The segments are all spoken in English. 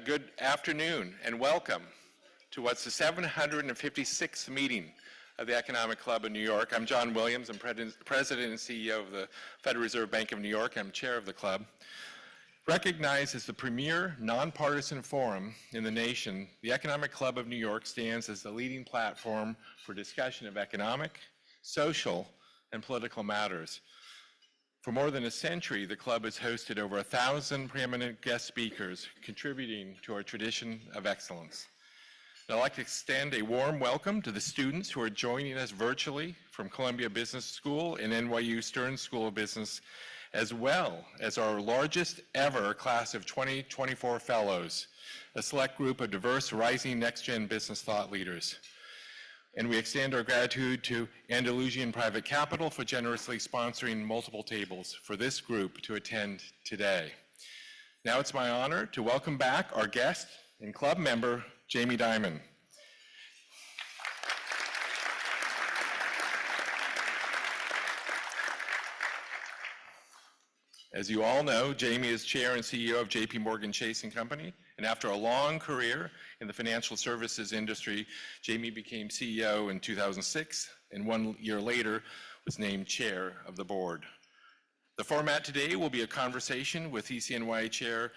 Good afternoon and welcome to what's the 756th meeting of the Economic Club of New York. I'm John Williams. I'm President and CEO of the Federal Reserve Bank of New York. I'm chair of the club. Recognized as the premier nonpartisan forum in the nation, the Economic Club of New York stands as the leading platform for discussion of economic, social, and political matters. For more than a century, the club has hosted over 1,000 preeminent guest speakers, contributing to our tradition of excellence. And I'd like to extend a warm welcome to the students who are joining us virtually from Columbia Business School and NYU Stern School of Business, as well as our largest ever class of 2024 fellows, a select group of diverse rising next-gen business thought leaders. And we extend our gratitude to Andalusian Private Capital for generously sponsoring multiple tables for this group to attend today. Now it's my honor to welcome back our guest and club member, Jamie Dimon. As you all know, Jamie is chair and CEO of JPMorgan Chase & Company, and after a long career in the financial services industry, Jamie became CEO in 2006, and 1 year later was named chair of the board. The format today will be a conversation with ECNY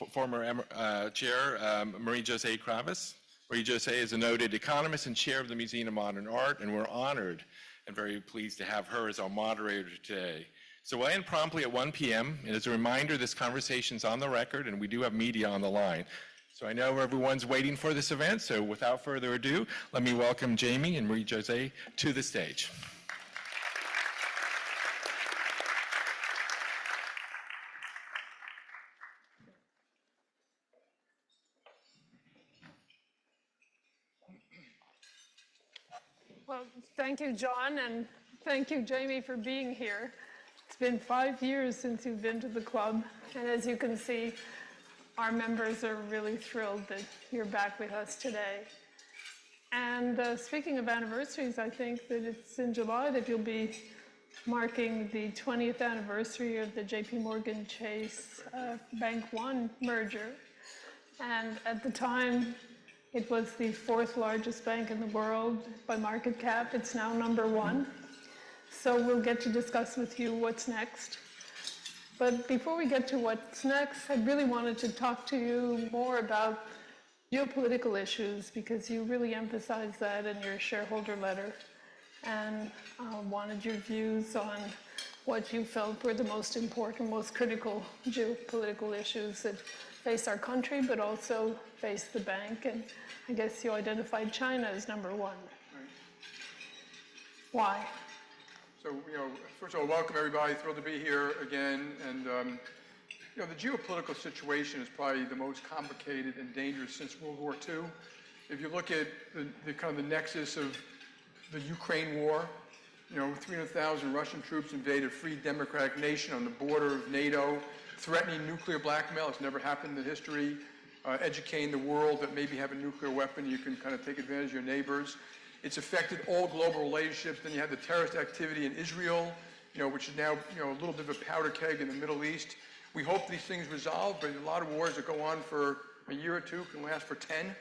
former chair Marie-Josée Kravis. Marie-Josée is a noted economist and chair of the Museum of Modern Art, and we're honored and very pleased to have her as our moderator today. So we'll end promptly at 1 p.m. And as a reminder, this conversation's on the record and we do have media on the line. So I know everyone's waiting for this event, so without further ado, let me welcome Jamie and Marie-Josée to the stage. Well, thank you, John, and thank you, Jamie, for being here. It's been 5 years since you've been to the club, and as you can see, our members are really thrilled that you're back with us today. And speaking of anniversaries, I think that it's in July that you'll be marking the 20th anniversary of the JPMorgan Chase Bank One merger. And at the time, it was the 4th largest bank in the world by market cap. It's now #1. So we'll get to discuss with you what's next. But before we get to what's next, I really wanted to talk to you more about geopolitical issues because you really emphasized that in your shareholder letter and wanted your views on what you felt were the most important, most critical geopolitical issues that face our country, but also face the bank. And I guess you identified China as #1. Right. Why? So, first of all, welcome everybody. Thrilled to be here again. And, the geopolitical situation is probably the most complicated and dangerous since World War II. If you look at the kind of the nexus of the Ukraine war, 300,000 Russian troops invaded a free democratic nation on the border of NATO, threatening nuclear blackmail. It's never happened in history. Educating the world that maybe have a nuclear weapon, you can kind of take advantage of your neighbors. It's affected all global relationships. Then you have the terrorist activity in Israel, which is now, a little bit of a powder keg in the Middle East. We hope these things resolve, but a lot of wars that go on for a year or two can last for 10,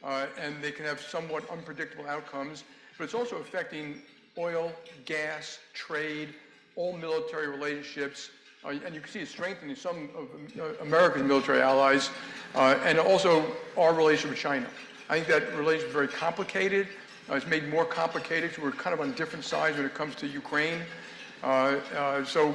and they can have somewhat unpredictable outcomes. But it's also affecting oil, gas, trade, all military relationships, and you can see it strengthening some of America's military allies, and also our relationship with China. I think that relationship is very complicated. It's made more complicated because we're kind of on different sides when it comes to Ukraine. So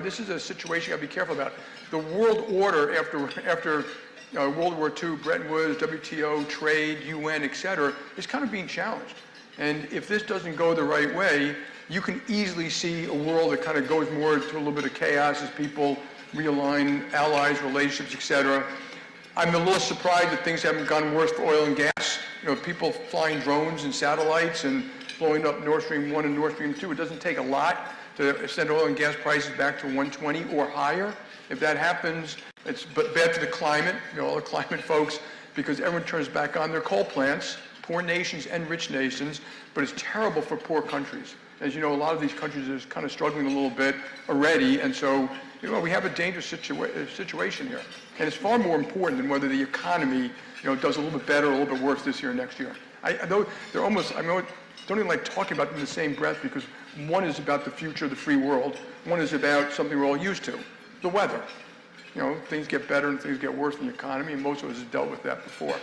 this is a situation you got to be careful about. The world order after World War II, Bretton Woods, WTO, trade, UN, et cetera, is kind of being challenged. And if this doesn't go the right way, you can easily see a world that kind of goes more to a little bit of chaos as people realign allies, relationships, et cetera. I'm a little surprised that things haven't gotten worse for oil and gas. People flying drones and satellites and blowing up Nord Stream 1 and Nord Stream 2. It doesn't take a lot to send oil and gas prices back to 120 or higher. If that happens, it's bad for the climate, all the climate folks, because everyone turns back on their coal plants, poor nations and rich nations, but it's terrible for poor countries. As you know, a lot of these countries are kind of struggling a little bit already, and so we have a dangerous situation here. And it's far more important than whether the economy, does a little bit better or a little bit worse this year or next year. I don't even like talking about them in the same breath because one is about the future of the free world. One is about something we're all used to, the weather. Things get better and things get worse in the economy, and most of us have dealt with that before.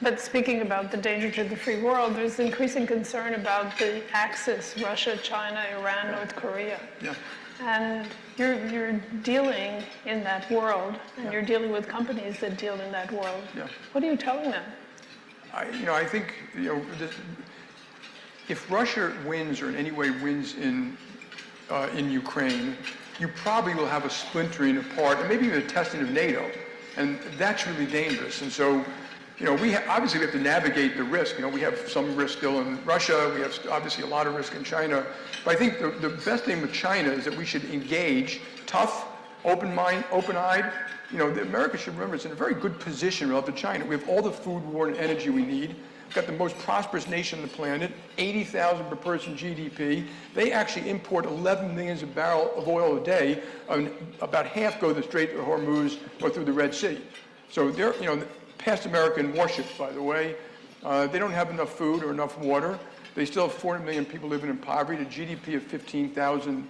But speaking about the danger to the free world, there's increasing concern about the axis, Russia, China, Iran, North Korea. Yeah. And you're dealing in that world, and you're dealing with companies that deal in that world. Yeah. What are you telling them? I think, if Russia wins or in any way wins in Ukraine, you probably will have a splintering apart, and maybe even a testing of NATO, and that's really dangerous. And so, obviously we have to navigate the risk. We have some risk still in Russia. We have obviously a lot of risk in China. But I think the best thing with China is that we should engage tough, open-eyed. America should remember it's in a very good position relative to China. We have all the food, water, and energy we need. We've got the most prosperous nation on the planet, 80,000 per person GDP. They actually import 11 million barrels of oil a day, and about half go the Strait of Hormuz or through the Red Sea. So they're, past American warships, by the way. They don't have enough food or enough water. They still have 400 million people living in poverty, a GDP of $15,000,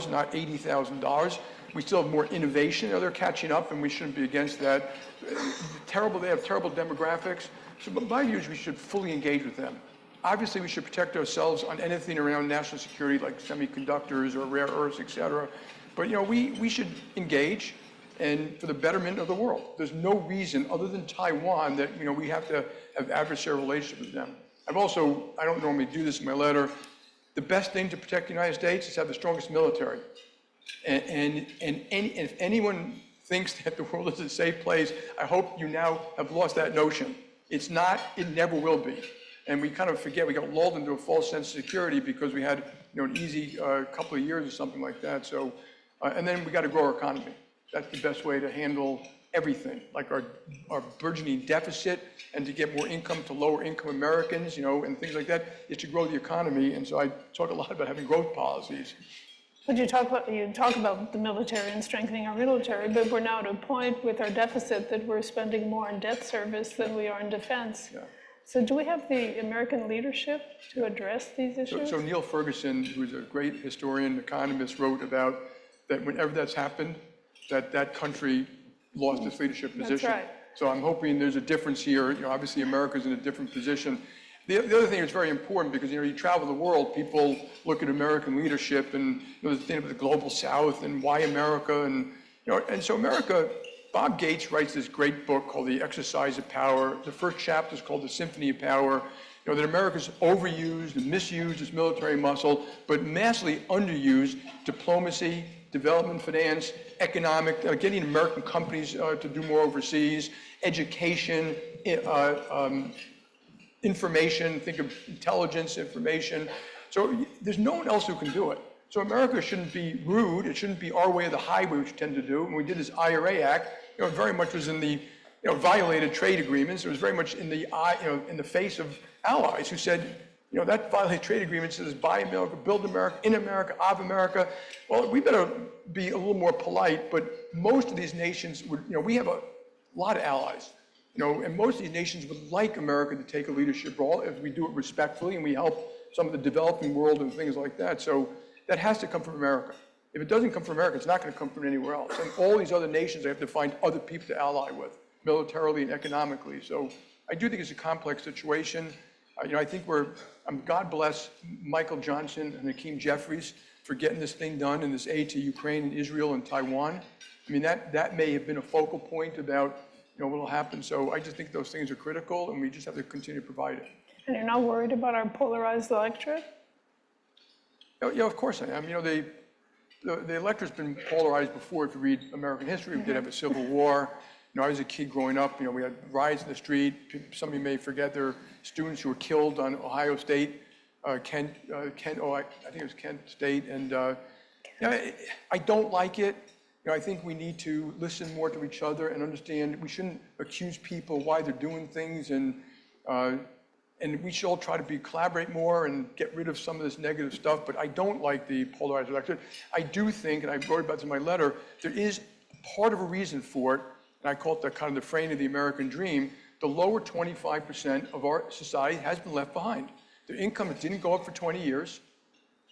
not $80,000. We still have more innovation. They're catching up, and we shouldn't be against that. They have terrible demographics. So my view is we should fully engage with them. Obviously, we should protect ourselves on anything around national security, like semiconductors or rare earths, et cetera. But, we should engage, and for the betterment of the world. There's no reason, other than Taiwan, that, we have to have adversarial relationship with them. I don't normally do this in my letter, the best thing to protect the United States is to have the strongest military. And if anyone thinks that the world is a safe place, I hope you now have lost that notion. It's not, it never will be. And we kind of forget, we got lulled into a false sense of security because we had an easy couple of years or something like that. So, and then we got to grow our economy. That's the best way to handle everything, like our burgeoning deficit, and to get more income to lower income Americans, and things like that, is to grow the economy. And so I talk a lot about having growth policies. But you talk about the military and strengthening our military, but we're now at a point with our deficit that we're spending more on debt service than we are in defense. Yeah. So do we have the American leadership to address these issues? So Neil Ferguson, who's a great historian, economist, wrote about that whenever that's happened, that country lost its leadership position. That's right. So I'm hoping there's a difference here. Obviously America's in a different position. The other thing that's very important, because you travel the world, people look at American leadership and the thing about the global South and why America, and so America. Bob Gates writes this great book called The Exercise of Power. The first chapter is called The Symphony of Power. That America's overused and misused its military muscle, but massively underused diplomacy, development finance, economic, getting American companies to do more overseas, education, information, think of intelligence, information. So there's no one else who can do it. So America shouldn't be rude. It shouldn't be our way of the highway, which we tend to do. When we did this IRA Act, it very much was in the violated trade agreements. It was very much in the in the face of allies who said, that violated trade agreement says buy America, build America, in America, of America. Well, we better be a little more polite. But most of these nations would, we have a lot of allies. And most of these nations would like America to take a leadership role if we do it respectfully and we help some of the developing world and things like that. So that has to come from America. If it doesn't come from America, it's not going to come from anywhere else. And all these other nations, they have to find other people to ally with, militarily and economically. So I do think it's a complex situation. I think God bless Michael Johnson and Hakeem Jeffries for getting this thing done and this aid to Ukraine and Israel and Taiwan. I mean, that may have been a focal point about what will happen. So I just think those things are critical, and we just have to continue to provide it. And you're not worried about our polarized electorate? Yeah, of course I am. The electorate's been polarized before. If you read American history, we did have a civil war. I was a kid growing up. We had riots in the street. Some of you may forget there were students who were killed on Ohio State, I think it was Kent State. And I don't like it. I think we need to listen more to each other and understand we shouldn't accuse people why they're doing things. And and we should all try to collaborate more and get rid of some of this negative stuff, but I don't like the polarized election. I do think, and I wrote about this in my letter, there is part of a reason for it, and I call it the kind of the frame of the American dream. The lower 25% of our society has been left behind. Their income didn't go up for 20 years.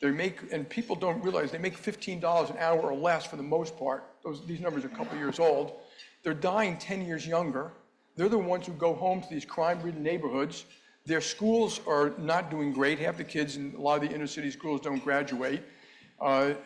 And people don't realize they make $15 an hour or less for the most part. These numbers are a couple years old. They're dying 10 years younger. They're the ones who go home to these crime-ridden neighborhoods. Their schools are not doing great. Half the kids in a lot of the inner city schools don't graduate. What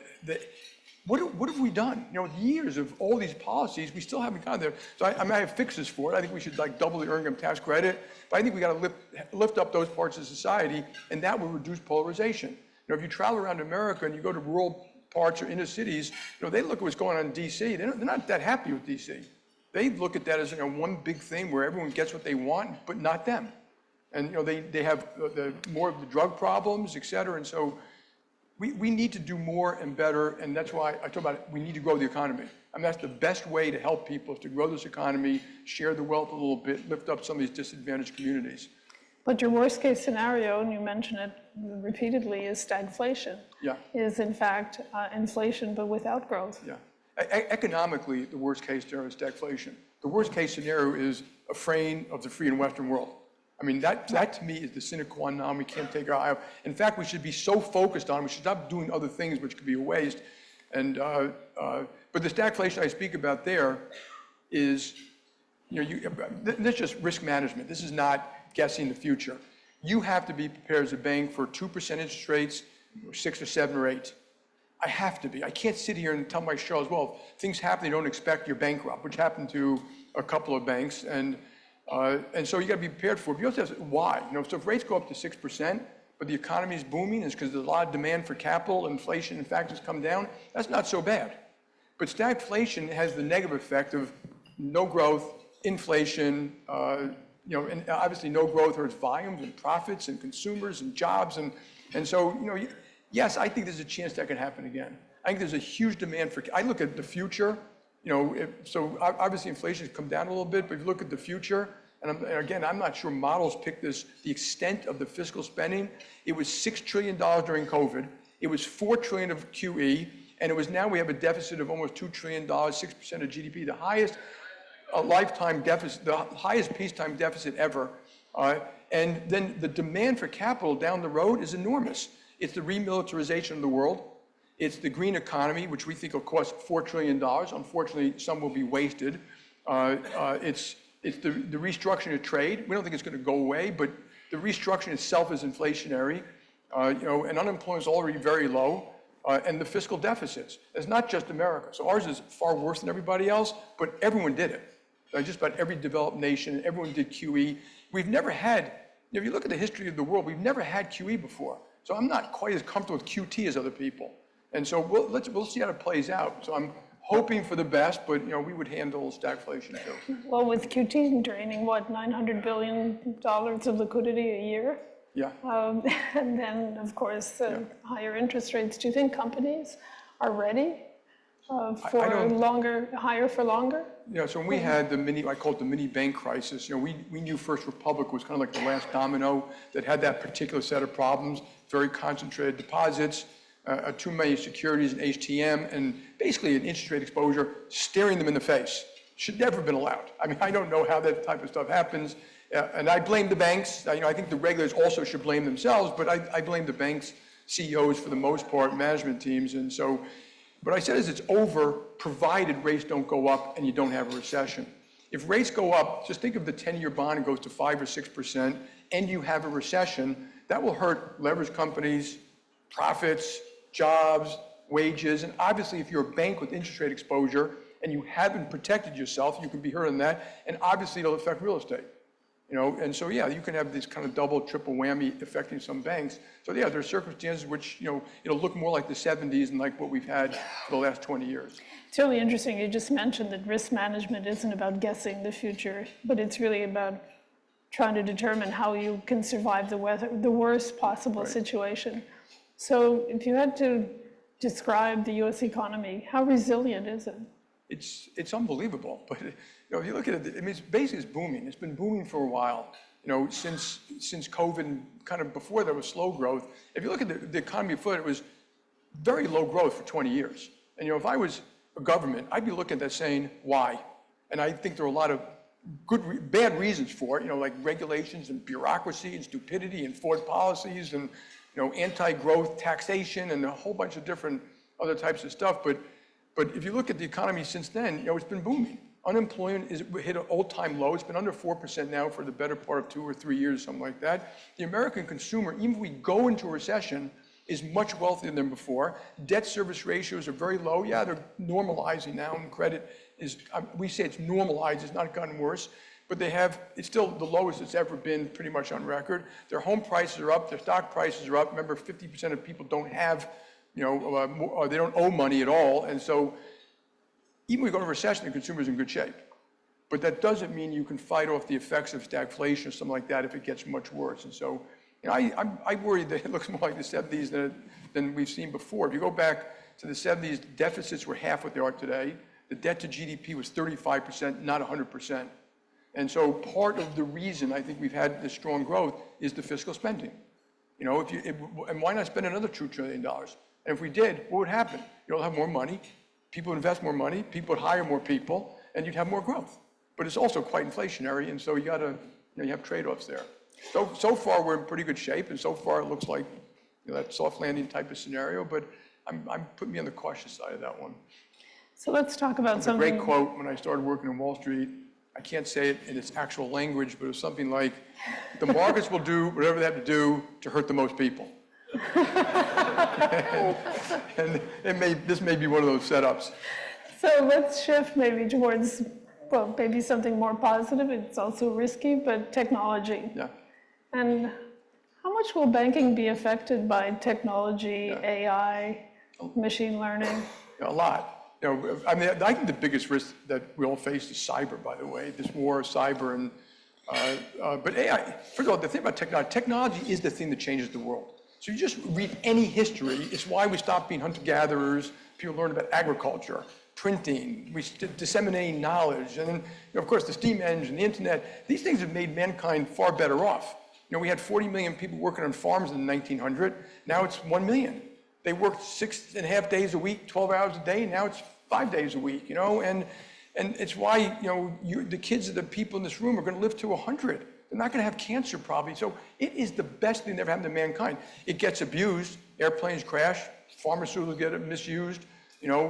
have we done? Years of all these policies, we still haven't gotten there. So I have fixes for it. I think we should double the earned income tax credit. But I think we got to lift up those parts of society, and that will reduce polarization. If you travel around America and you go to rural parts or inner cities, they look at what's going on in D.C. They're not that happy with D.C. They look at that as one big thing where everyone gets what they want, but not them. And they have more of the drug problems, et cetera. And so we need to do more and better, and that's why I talk about it. We need to grow the economy. I mean, that's the best way to help people, is to grow this economy, share the wealth a little bit, lift up some of these disadvantaged communities. But your worst case scenario, and you mention it repeatedly, is stagflation. Yeah. Is in fact inflation, but without growth. Yeah. Economically, the worst case scenario is stagflation. The worst case scenario is a fraying of the free and Western world. I mean, that to me is the sine qua non. We can't take our eye off. In fact, we should be so focused on it, we should stop doing other things which could be a waste. And but the stagflation I speak about there is, this is just risk management. This is not guessing the future. You have to be prepared as a bank for 2% interest rates, or 6 or 7 or 8. I have to be. I can't sit here and tell my shareholders, well, if things happen you don't expect, you're bankrupt, which happened to a couple of banks. And so you got to be prepared for it. But you also have to, why? So if rates go up to 6%, but the economy is booming, it's because there's a lot of demand for capital, inflation, in fact, has come down. That's not so bad. But stagflation has the negative effect of no growth, inflation, and obviously no growth hurts volumes and profits and consumers and jobs. And so, yes, I think there's a chance that can happen again. I think there's a huge demand for, I look at the future, so obviously inflation has come down a little bit, but if you look at the future, and again, I'm not sure models pick this, the extent of the fiscal spending. It was $6 trillion during COVID. It was $4 trillion of QE, and now we have a deficit of almost $2 trillion, 6% of GDP, the highest lifetime deficit, the highest peacetime deficit ever. And then the demand for capital down the road is enormous. It's the remilitarization of the world. It's the green economy, which we think will cost $4 trillion. Unfortunately, some will be wasted. It's the restructuring of trade. We don't think it's going to go away, but the restructuring itself is inflationary. And unemployment is already very low. And the fiscal deficits. It's not just America. So ours is far worse than everybody else, but everyone did it. Just about every developed nation, everyone did QE. We've never had, if you look at the history of the world, we've never had QE before. So I'm not quite as comfortable with QT as other people. And so we'll see how it plays out. So I'm hoping for the best, but we would handle stagflation too. Well, with QT draining, what, $900 billion of liquidity a year? Yeah. And then, of course, higher interest rates. Do you think companies are ready for higher for longer? So when we had I call it the mini bank crisis, we knew First Republic was kind of like the last domino that had that particular set of problems, very concentrated deposits, too many securities and HTM, and basically an interest rate exposure staring them in the face. Should never have been allowed. I mean, I don't know how that type of stuff happens. And I blame the banks. I think the regulators also should blame themselves, but I blame the banks, CEOs for the most part, management teams. And so what I said is it's over, provided rates don't go up and you don't have a recession. If rates go up, just think of the 10-year bond and goes to 5 or 6%, and you have a recession, that will hurt leveraged companies, profits, jobs, wages. And obviously, if you're a bank with interest rate exposure and you haven't protected yourself, you can be hurt on that. And obviously, it'll affect real estate. And so, yeah, you can have this kind of double, triple whammy affecting some banks. So, yeah, there are circumstances which, it'll look more like the 70s and like what we've had for the last 20 years. It's really interesting. You just mentioned that risk management isn't about guessing the future, but it's really about trying to determine how you can survive the worst possible situation. So if you had to describe the U.S. economy, how resilient is it? It's unbelievable, but if you look at it, I mean, it's basically booming. It's been booming for a while. since COVID and kind of before there was slow growth. If you look at the economy before, it was very low growth for 20 years. And if I was a government, I'd be looking at that saying, why? And I think there are a lot of bad reasons for it, like regulations and bureaucracy and stupidity and Ford policies and, anti-growth taxation and a whole bunch of different other types of stuff. But if you look at the economy since then, it's been booming. Unemployment hit an all-time low. It's been under 4% now for the better part of 2 or 3 years, something like that. The American consumer, even if we go into a recession, is much wealthier than before. Debt service ratios are very low. Yeah, they're normalizing now, and credit is, we say it's normalized, it's not gotten worse, but it's still the lowest it's ever been pretty much on record. Their home prices are up, their stock prices are up. Remember, 50% of people don't have, they don't owe money at all. And so even when we go into recession, the consumer's in good shape. But that doesn't mean you can fight off the effects of stagflation or something like that if it gets much worse. And so I worry that it looks more like the 70s than we've seen before. If you go back to the 70s, deficits were half what they are today. The debt to GDP was 35%, not 100%. And so part of the reason I think we've had this strong growth is the fiscal spending. And why not spend another $2 trillion? And if we did, what would happen? You'll have more money, people would invest more money, people would hire more people, and you'd have more growth. But it's also quite inflationary, and so you have trade-offs there. So far we're in pretty good shape, and so far it looks like that soft landing type of scenario, but I'm putting me on the cautious side of that one. So let's talk about something. It's a great quote when I started working on Wall Street. I can't say it in its actual language, but it was something like, the markets will do whatever they have to do to hurt the most people. and this may be one of those setups. So let's shift maybe towards, well, maybe something more positive. It's also risky, but technology. Yeah. And how much will banking be affected by technology, AI, machine learning? A lot. I think the biggest risk that we all face is cyber, by the way, this war of cyber. But AI, first of all, the thing about technology is the thing that changes the world. So you just read any history. It's why we stopped being hunter-gatherers. People learned about agriculture, printing, disseminating knowledge. And then, of course, the steam engine, the internet, these things have made mankind far better off. We had 40 million people working on farms in 1900. Now it's 1 million. They worked 6.5 days a week, 12 hours a day. Now it's 5 days a week, and it's why, the kids of the people in this room are going to live to 100. They're not going to have cancer probably. So it is the best thing that ever happened to mankind. It gets abused. Airplanes crash. Pharmaceuticals get misused.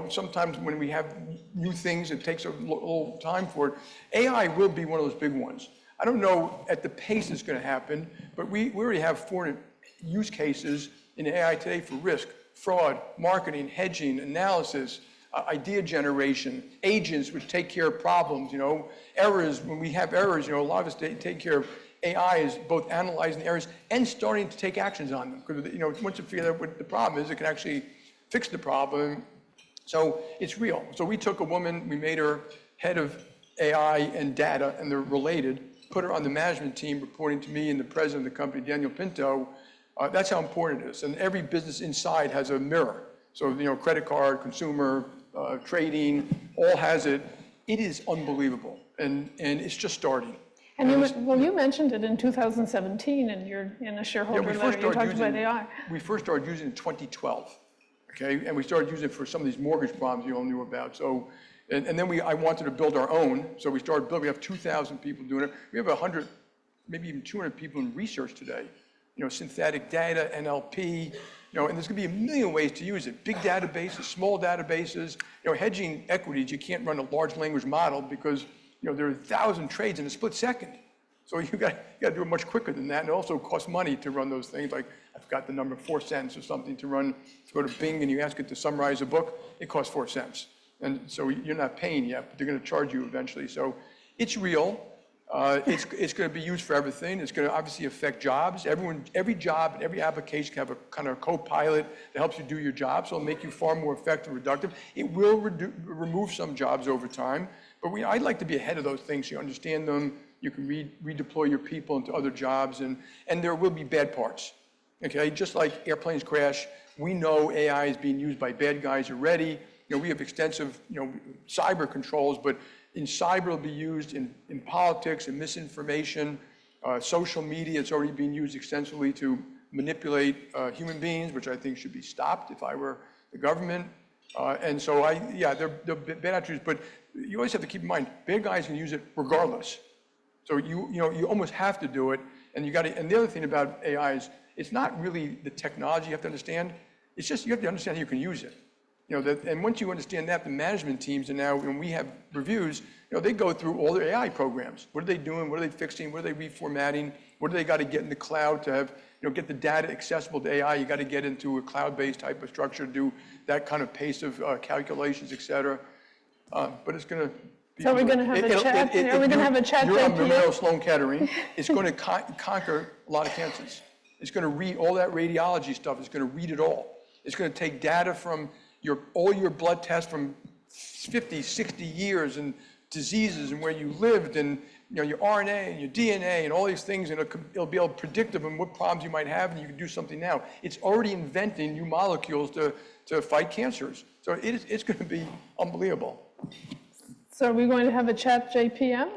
Sometimes when we have new things, it takes a little time for it. AI will be one of those big ones. I don't know at the pace it's going to happen, but we already have 4 use cases in AI today for risk, fraud, marketing, hedging, analysis, idea generation, agents which take care of problems, errors. When we have errors, a lot of us take care of AI is both analyzing errors and starting to take actions on them. Because, once you figure out what the problem is, it can actually fix the problem. So it's real. So we took a woman, we made her head of AI and data, and they're related, put her on the management team reporting to me and the president of the company, Daniel Pinto. That's how important it is. And every business inside has a mirror. So, credit card, consumer, trading, all has it. It is unbelievable. And it's just starting. And you mentioned it in 2017 and you're in a shareholder letter, you talked about AI. We first started using it in 2012, okay? And we started using it for some of these mortgage problems you all knew about. So, and then I wanted to build our own. So we started building, we have 2,000 people doing it. We have 100, maybe even 200 people in research today. Synthetic data, NLP, and there's gonna be a million ways to use it. Big databases, small databases, hedging equities, you can't run a large language model because, there are 1,000 trades in a split second. So you got to do it much quicker than that. And it also costs money to run those things. Like, I forgot the number, 4 cents or something to run. If you go to Bing and you ask it to summarize a book, it costs 4 cents. And so you're not paying yet, but they're going to charge you eventually. So it's real. It's going to be used for everything. It's going to obviously affect jobs. Every job and every application can have a kind of co-pilot that helps you do your job, so it'll make you far more effective and productive. It will remove some jobs over time, but I'd like to be ahead of those things. So you understand them, you can redeploy your people into other jobs, and there will be bad parts. Okay, just like airplanes crash, we know AI is being used by bad guys already. We have extensive, cyber controls, but in cyber it'll be used in politics and misinformation. Social media, it's already being used extensively to manipulate human beings, which I think should be stopped if I were the government. And so they're bad attributes, but you always have to keep in mind, bad guys can use it regardless. So you almost have to do it, and and the other thing about AI is, it's not really the technology you have to understand, it's just you have to understand how you can use it. And once you understand that, the management teams, and now when we have reviews, they go through all their AI programs. What are they doing? What are they fixing? What are they reformatting? What do they got to get in the cloud to have, get the data accessible to AI? You got to get into a cloud-based type of structure, do that kind of pace of calculations, et cetera. But it's going to be... So we're going to have a chat? Are we going to have a chat? You're on Memorial Sloan Kettering. It's going to conquer a lot of cancers. It's going to read all that radiology stuff. It's going to read it all. It's going to take data from all your blood tests from 50, 60 years and diseases and where you lived and your RNA and your DNA and all these things, and it'll be able to predict them and what problems you might have, and you can do something now. It's already inventing new molecules to fight cancers. So it's going to be unbelievable. So are we going to have a chat JPM?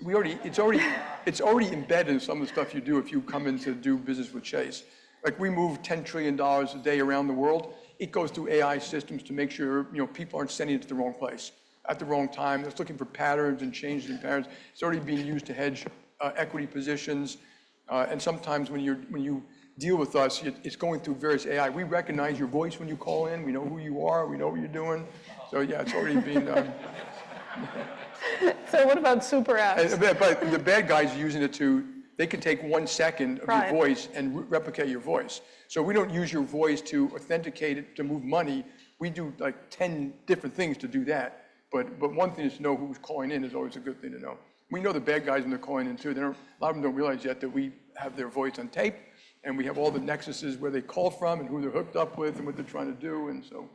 It's already embedded in some of the stuff you do if you come in to do business with Chase. Like we move $10 trillion a day around the world. It goes through AI systems to make sure people aren't sending it to the wrong place at the wrong time. It's looking for patterns and changes in patterns. It's already being used to hedge equity positions. And sometimes when you deal with us, it's going through various AI. We recognize your voice when you call in. We know who you are. We know what you're doing. So yeah, it's already been. So what about super apps? But the bad guys are using it they can take 1 second of your voice and replicate your voice. So we don't use your voice to authenticate it, to move money. We do like 10 different things to do that. But one thing is to know who's calling in is always a good thing to know. We know the bad guys when they're calling in too. A lot of them don't realize yet that we have their voice on tape, and we have all the nexuses where they call from and who they're hooked up with and what they're trying to do, and so.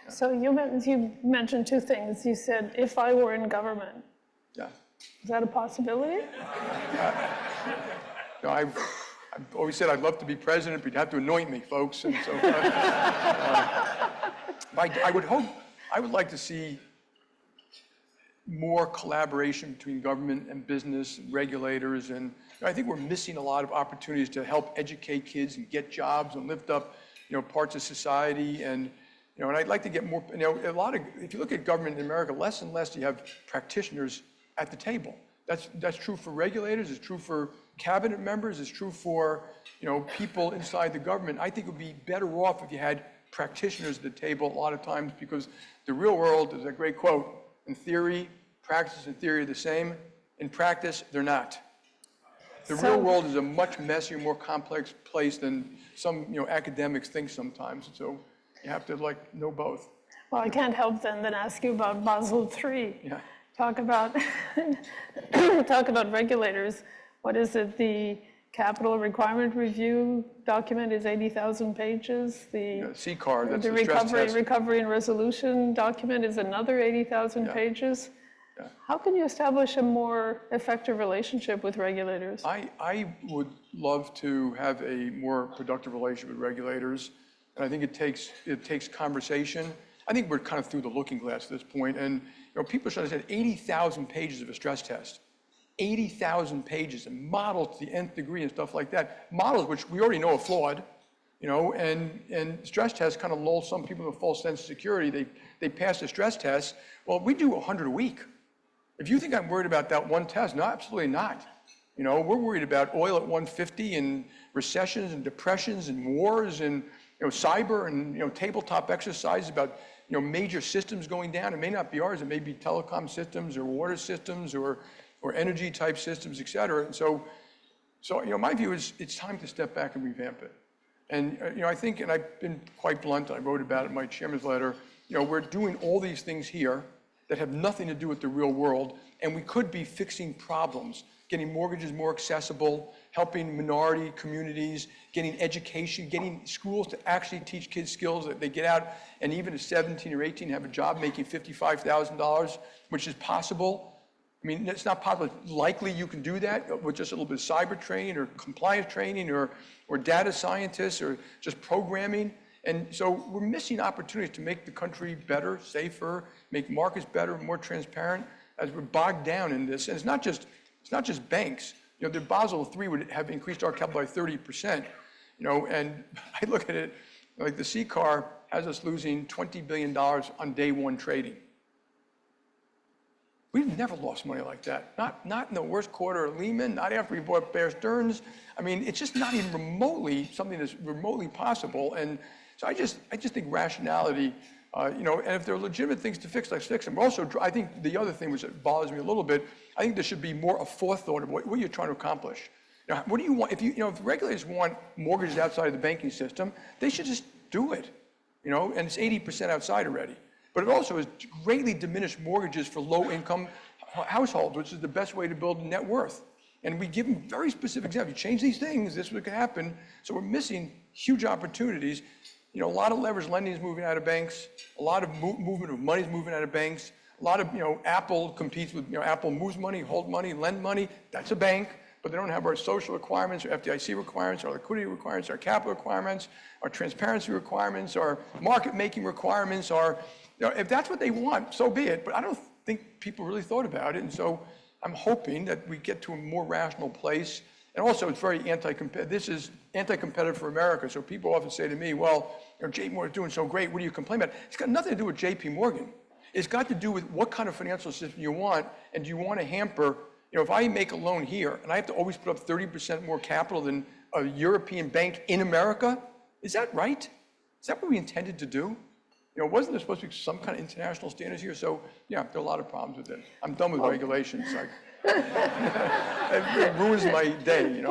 Yeah. So you mentioned two things. You said, if I were in government. Yeah. Is that a possibility? I've always said I'd love to be president, but you'd have to anoint me, folks. And so I would like to see more collaboration between government and business and regulators. And I think we're missing a lot of opportunities to help educate kids and get jobs and lift up, parts of society. And I'd like to get more, if you look at government in America, less and less you have practitioners at the table. That's true for regulators, it's true for cabinet members, it's true for, people inside the government. I think it would be better off if you had practitioners at the table a lot of times, because the real world is a great quote. In theory, practice and theory are the same. In practice, they're not. The real world is a much messier, more complex place than some, academics think sometimes. So you have to know both. Well, I can't help then ask you about Basel III. Yeah. Talk about regulators. What is it? The Capital Requirement Review document is 80,000 pages. The CCAR, that's the the stress test. recovery and resolution document is another 80,000 pages. Yeah. How can you establish a more effective relationship with regulators? I would love to have a more productive relationship with regulators, and I think it takes conversation. I think we're kind of through the looking glass at this point, and people should understand 80,000 pages of a stress test. 80,000 pages and models to the nth degree and stuff like that. Models which we already know are flawed, and stress tests kind of lull some people into a false sense of security. They pass the stress test. Well, we do 100 a week. If you think I'm worried about that one test, no, absolutely not. We're worried about oil at 150 and recessions and depressions and wars and cyber and tabletop exercises about major systems going down. It may not be ours. It may be telecom systems or water systems or energy type systems, et cetera. And so my view is it's time to step back and revamp it. And I think, and I've been quite blunt, I wrote about it in my chairman's letter, we're doing all these things here that have nothing to do with the real world, and we could be fixing problems, getting mortgages more accessible, helping minority communities, getting education, getting schools to actually teach kids skills that they get out and even at 17 or 18 have a job making $55,000, which is possible. I mean, it's not possible. Likely you can do that with just a little bit of cyber training or compliance training or data scientists or just programming. And so we're missing opportunities to make the country better, safer, make markets better, more transparent as we're bogged down in this. And it's not just banks. the Basel III would have increased our capital by 30%, and I look at it, like the CCAR has us losing $20 billion on day one trading. We've never lost money like that. Not in the worst quarter of Lehman, not after we bought Bear Stearns. I mean, it's just not even remotely something that's remotely possible. And so I just think rationality, and if there are legitimate things to fix, let's fix them. But also, I think the other thing which bothers me a little bit, I think there should be more a forethought of what you're trying to accomplish. What do you want? If regulators want mortgages outside of the banking system, they should just do it. And it's 80% outside already. But it also has greatly diminished mortgages for low-income households, which is the best way to build net worth. And we give them very specific examples. You change these things, this is what can happen. So we're missing huge opportunities. A lot of leveraged lending is moving out of banks. A lot of movement of money is moving out of banks. A lot of, Apple competes with, Apple moves money, hold money, lend money. That's a bank. But they don't have our social requirements, our FDIC requirements, our liquidity requirements, our capital requirements, our transparency requirements, our market-making requirements, if that's what they want, so be it. But I don't think people really thought about it. And so I'm hoping that we get to a more rational place. And also, it's very anti-competitive. This is anti-competitive for America. So people often say to me, well, JPMorgan is doing so great. What do you complain about? It's got nothing to do with JPMorgan. It's got to do with what kind of financial system you want. And do you want to hamper, if I make a loan here and I have to always put up 30% more capital than a European bank in America, is that right? Is that what we intended to do? Wasn't there supposed to be some kind of international standards here? So, yeah, there are a lot of problems with it. I'm done with regulations. It ruins my day,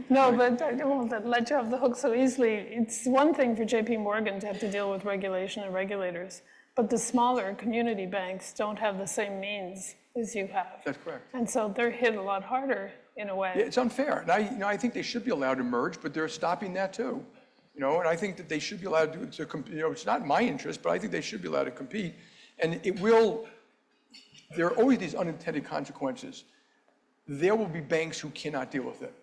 No, but I won't let you off the hook so easily. It's one thing for JPMorgan to have to deal with regulation and regulators, but the smaller community banks don't have the same means as you have. That's correct. And so they're hit a lot harder in a way. Yeah, it's unfair. And I think they should be allowed to merge, but they're stopping that too. And I think that they should be allowed to compete. It's not in my interest, but I think they should be allowed to compete. And there are always these unintended consequences. There will be banks who cannot deal with it.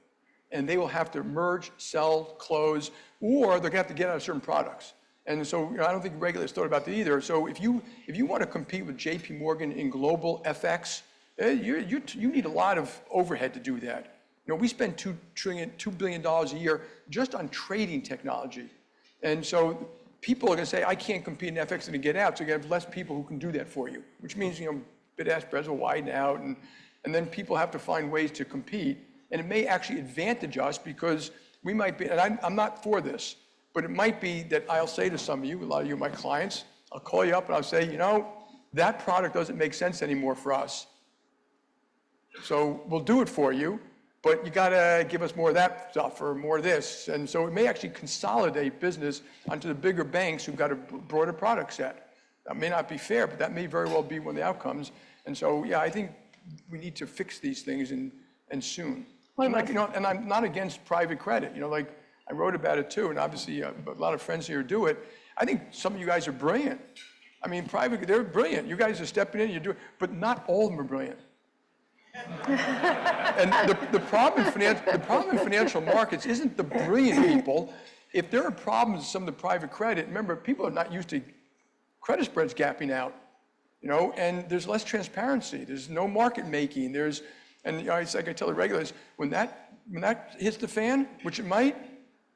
And they will have to merge, sell, close, or they're going to have to get out of certain products. And so I don't think regulators thought about that either. So if you want to compete with JPMorgan in global FX, you need a lot of overhead to do that. We spend $2 billion a year just on trading technology. And so people are going to say, I can't compete in FX and get out. So you're going to have less people who can do that for you, which means, bid-ask spreads will widen out. And then people have to find ways to compete. And it may actually advantage us because we might be, and I'm not for this, but it might be that I'll say to some of you, a lot of you, my clients, I'll call you up and I'll say, that product doesn't make sense anymore for us. So we'll do it for you, but you got to give us more of that stuff or more of this. And so it may actually consolidate business onto the bigger banks who've got a broader product set. That may not be fair, but that may very well be one of the outcomes. And so, yeah, I think we need to fix these things and soon. And I'm not against private credit. I wrote about it too, and obviously a lot of friends here do it. I think some of you guys are brilliant. I mean, they're brilliant. You guys are stepping in, but not all of them are brilliant. And the problem in financial markets isn't the brilliant people. If there are problems with some of the private credit, remember, people are not used to credit spreads gapping out, and there's less transparency. There's no market making. It's like I tell the regulators, when that hits the fan, which it might,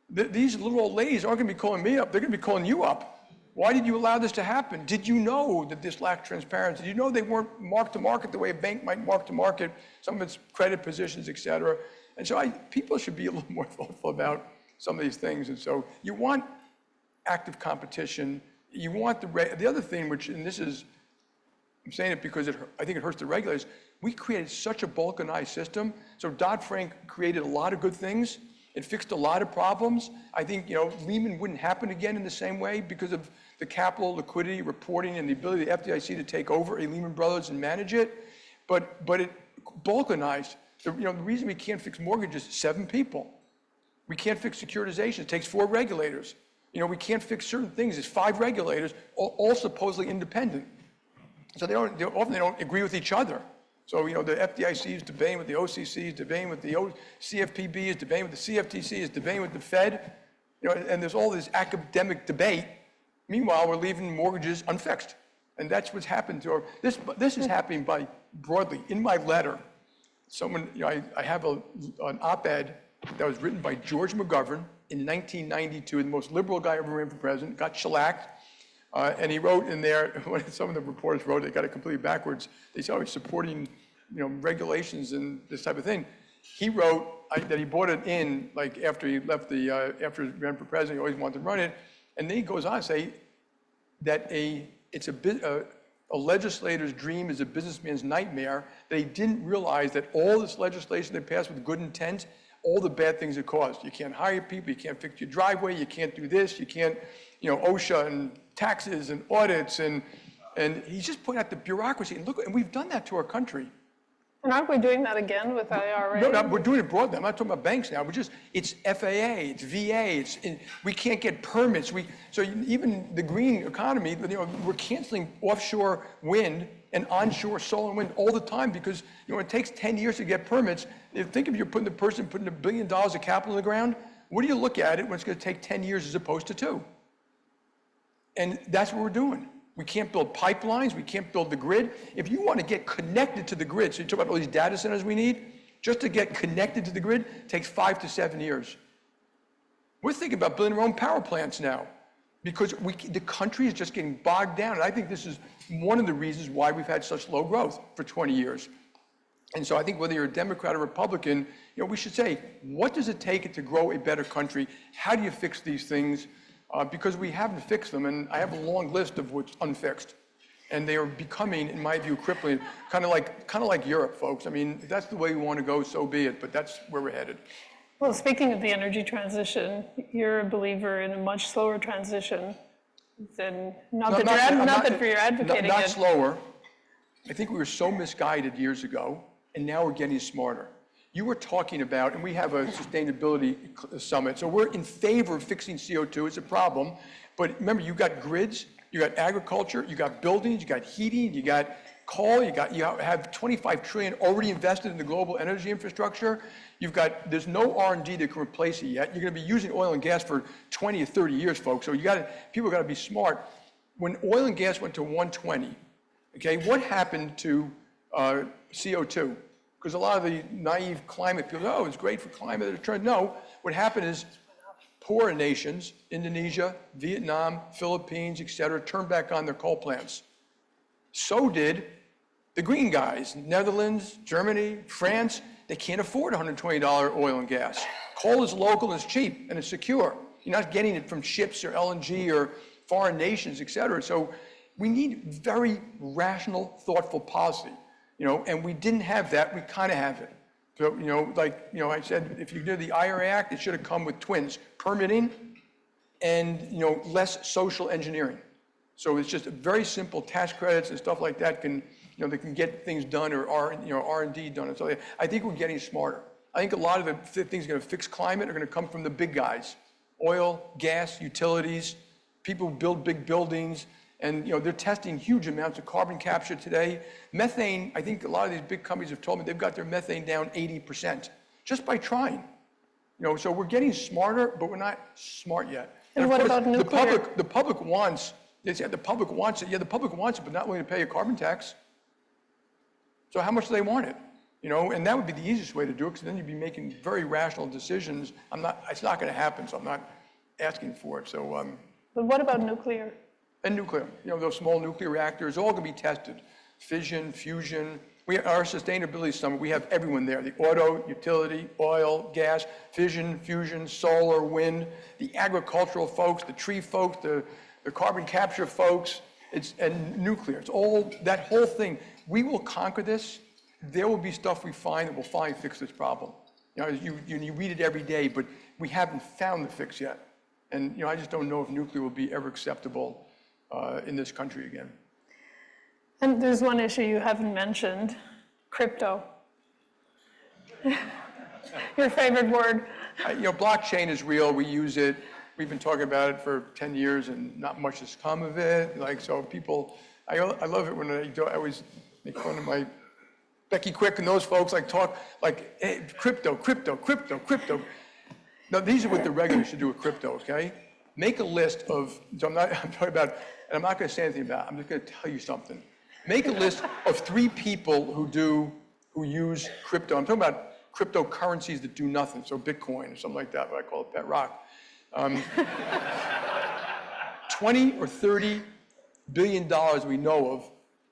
these little old ladies aren't going to be calling me up. They're going to be calling you up. Why did you allow this to happen? Did you know that this lacked transparency? Did you know they weren't marked to market the way a bank might mark to market some of its credit positions, et cetera? And so people should be a little more thoughtful about some of these things. And so you want active competition. You want the other thing, I'm saying it because I think it hurts the regulators. We created such a balkanized system. So Dodd-Frank created a lot of good things. It fixed a lot of problems. I think Lehman wouldn't happen again in the same way because of the capital, liquidity, reporting, and the ability of the FDIC to take over a Lehman Brothers and manage it. But it balkanized. The reason we can't fix mortgages is 7 people. We can't fix securitization. It takes 4 regulators. We can't fix certain things. It's 5 regulators, all supposedly independent. So often they don't agree with each other. So, the FDIC is debating with the OCC, is debating with the CFPB, is debating with the CFTC, is debating with the Fed, and there's all this academic debate. Meanwhile, we're leaving mortgages unfixed. And that's what's happened to this is happening broadly. In my letter, someone, I have an op-ed that was written by George McGovern in 1992, the most liberal guy ever ran for president, got shellacked. And he wrote in there, when some of the reporters wrote, they got it completely backwards. They said, oh, he's supporting, regulations and this type of thing. He wrote that he brought it in, like after he left after he ran for president, he always wanted to run it. And then he goes on to say that a legislator's dream is a businessman's nightmare, that he didn't realize that all this legislation they passed with good intent, all the bad things it caused. You can't hire people, you can't fix your driveway, you can't do this, you can't, OSHA and taxes and audits, and he's just pointing out the bureaucracy. And look, and we've done that to our country. And aren't we doing that again with IRA? No, we're doing it broadly. I'm not talking about banks now. It's FAA, it's VA, we can't get permits. So even the green economy, we're canceling offshore wind and onshore solar and wind all the time because, it takes 10 years to get permits. Think if you're putting $1 billion of capital in the ground, what do you look at it when it's going to take 10 years as opposed to 2? And that's what we're doing. We can't build pipelines, we can't build the grid. If you want to get connected to the grid, so you talk about all these data centers we need, just to get connected to the grid takes 5 to 7 years. We're thinking about building our own power plants now because the country is just getting bogged down. And I think this is one of the reasons why we've had such low growth for 20 years. And so I think whether you're a Democrat or Republican, we should say, what does it take to grow a better country? How do you fix these things? Because we haven't fixed them, and I have a long list of what's unfixed. And they are becoming, in my view, crippling, kind of like Europe, folks. I mean, if that's the way we want to go, so be it, but that's where we're headed. Well, speaking of the energy transition, you're a believer in a much slower transition than, not that you're advocating not it. slower. I think we were so misguided years ago, and now we're getting smarter. You were talking about, and we have a sustainability summit, so we're in favor of fixing CO2. It's a problem, but remember, you got grids, you got agriculture, you got buildings, you got heating, you got coal, you have 25 trillion already invested in the global energy infrastructure. There's no R&D that can replace it yet. You're going to be using oil and gas for 20 or 30 years, folks. So people got to be smart. When oil and gas went to 120, okay, what happened to CO2? Because a lot of the naive climate people, oh, it's great for climate. No, what happened is poorer nations, Indonesia, Vietnam, Philippines, et cetera, turned back on their coal plants. So did the green guys, Netherlands, Germany, France. They can't afford $120 oil and gas. Coal is local, it's cheap, and it's secure. You're not getting it from ships or LNG or foreign nations, et cetera. So we need very rational, thoughtful policy. And we didn't have that, we kind of have it. So, I said, if you do the IRA Act, it should have come with twins, permitting and, less social engineering. So it's just a very simple tax credits and stuff like that they can get things done or R&D done. And so I think we're getting smarter. I think a lot of the things that are going to fix climate are going to come from the big guys. Oil, gas, utilities, people who build big buildings. And they're testing huge amounts of carbon capture today. Methane, I think a lot of these big companies have told me they've got their methane down 80% just by trying. So we're getting smarter, but we're not smart yet. And what about nuclear? The public wants, they say the public wants it. Yeah, the public wants it, but not willing to pay a carbon tax. So how much do they want it? And that would be the easiest way to do it, because then you'd be making very rational decisions. It's not going to happen, so I'm not asking for it. So. But what about nuclear? And nuclear, those small nuclear reactors, all going to be tested. Fission, fusion. Our sustainability summit, we have everyone there. The auto, utility, oil, gas, fission, fusion, solar, wind, the agricultural folks, the tree folks, the carbon capture folks, and nuclear. It's all, that whole thing. We will conquer this. There will be stuff we find that will finally fix this problem. You read it every day, but we haven't found the fix yet. And I just don't know if nuclear will be ever acceptable in this country again. And there's one issue you haven't mentioned, crypto. Your favorite word. Blockchain is real, we use it. We've been talking about it for 10 years and not much has come of it. So people, I love it when I always make fun of my Becky Quick and those folks talk hey, crypto. Now these are what the regulators should do with crypto, okay? Make a list of, I'm talking about, and I'm not going to say anything about it, I'm just going to tell you something. Make a list of 3 people who do who use crypto. I'm talking about cryptocurrencies that do nothing, so Bitcoin or something like that, but I call it pet rock. 20 or 30 billion dollars we know of